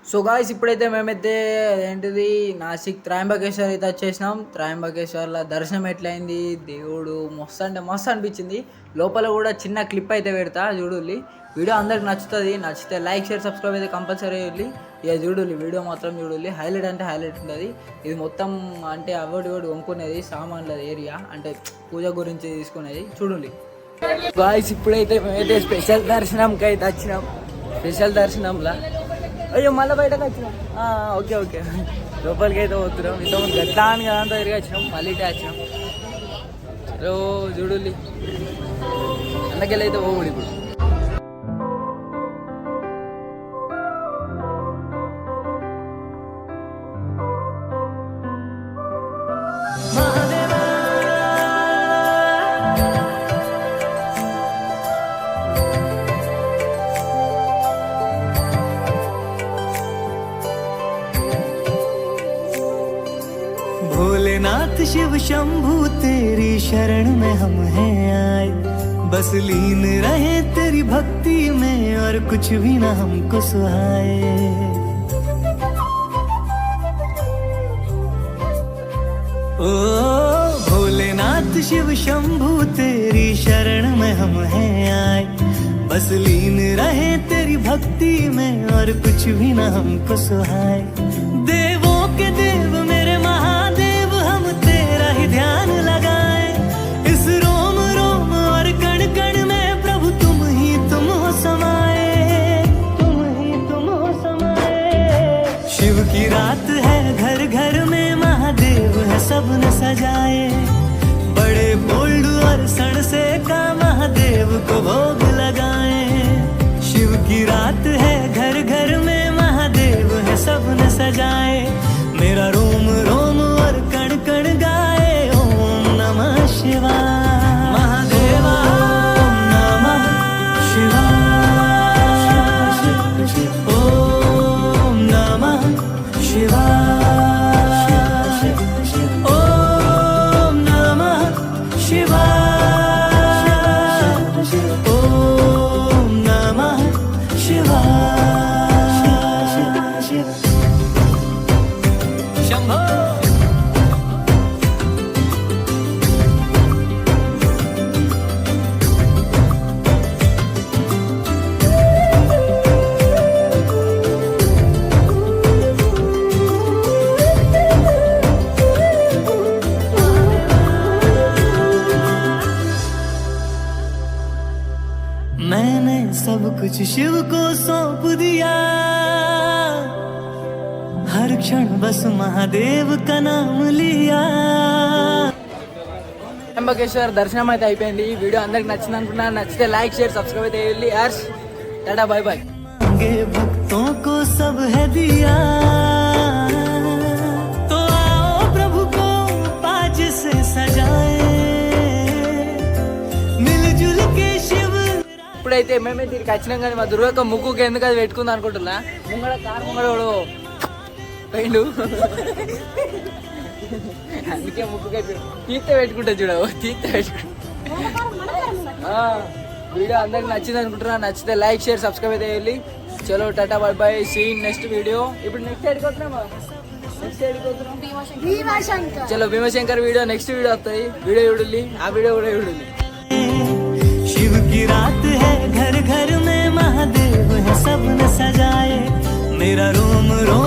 So guys ఇప్పుడైతే మేమైతే ఏంటిది నాసిక్ త్రయంబకేశ్వర్ అయితే వచ్చేసినాం. త్రయంబకేశ్వర్లో దర్శనం ఎట్లయింది, దేవుడు మస్తు అంటే మస్తు అనిపించింది. లోపల కూడా చిన్న క్లిప్ అయితే పెడతా చూడుల్లి. వీడియో అందరికి నచ్చుతుంది, నచ్చితే లైక్ షేర్ సబ్స్క్రైబ్ అయితే కంపల్సరీ వెళ్ళి ఇక చూడుల్లి. వీడియో మాత్రం చూడుల్లి, హైలైట్ అంటే హైలైట్ ఉంటుంది. ఇది మొత్తం అంటే అవార్డు కొనుక్కునేది సామాన్ల ఏరియా, అంటే పూజ గురించి తీసుకునేది చూడుల్లి. గాయ్స్ ఇప్పుడైతే మేమైతే స్పెషల్ దర్శనంకి అయితే వచ్చినాం. స్పెషల్ దర్శనంలా అయ్యో మళ్ళీ బయటకు వచ్చినాం. ఓకే ఓకే లోపలికి అయితే పోతున్నాం. ఇంతకుముందు గట్లా అని కదా అంతా తిరిగి వచ్చినాం, మళ్ళీ ఇటే వచ్చినాం. సో చూడుల్లి అందుకెళ్ళి అయితే పోవుడు ఇప్పుడు. भोलेनाथ शिव शंभू तेरी शरण में हम हैं आए, बस लीन रहे तेरी भक्ति में और कुछ भी न हमको सुहाए। ओ भोलेनाथ शिव शंभू तेरी शरण में हम हैं आए, बस लीन रहे तेरी भक्ति में और कुछ भी न हमको सुहाए। देवों के देव मेरे महादेव हम तेरा ही ध्यान लगाए, इस रोम रोम और कण कण में प्रभु तुम हो समाए, तुम हो समाए। शिव की रात है घर घर में महादेव है सबने सजाए, बड़े बोल्ड और सण से का महादेव को भोग लगाए। शिव की रात है घर घर में महादेव है सबने सजाए, मेरा रोम रोम और कण कण गाए ओम नमः शिवाय। महादेवा ओम नमः शिवाय, ओम नमः शिवाय, ओम नमः शिवाय, ओम नमः शिवाय। शंभो मैंने सब कुछ शिव को सौंप दिया, हर क्षण बस महादेव का नाम लिया। త్రయంబకేశ్వర్ దర్శనం అయితే అయిపోయింది. వీడియో అందరికి నచ్చింది అనుకున్నా, నచ్చితే లైక్ షేర్ సబ్స్క్రైబ్ అయితే వెళ్ళి యార్స్ టాటా బాయ్ బాయ్. मांगे भक्तों को सब है दिया, तो आओ प्रभु को पाज से सजाए, मिलजुल के शिव। ఇప్పుడైతే మేమే తిరిగి వచ్చినాం, కానీ మా దుర్గక్క ముక్కుకి ఎందుకు అది పెట్టుకుంది అనుకుంటున్నా. ముంగడ కారు ముంగడోడు పెయిండు, అందుకే ముక్కుకి తీర్థ పెట్టుకుంటా చూడవు, తీర్థ పెట్టుకుంటా. వీడియో అందరికి నచ్చింది అనుకుంటున్నా, నచ్చితే లైక్ షేర్ సబ్స్క్రైబ్ అయితే వెళ్ళి చలో tata bye bye, see next video. ఇప్పుడు నెక్స్ట్ ఎడుకోతున్నామా, నెక్స్ట్ ఎడుకోతున్నాం చలో భీమశంకర్ వీడియో, నెక్స్ట్ వీడియో వస్తాయి. వీడియో చూడాలి, ఆ వీడియో కూడా చూడాలి. शिव की रात है घर घर में महादेव है सबने सजाए, मेरा रोम रोम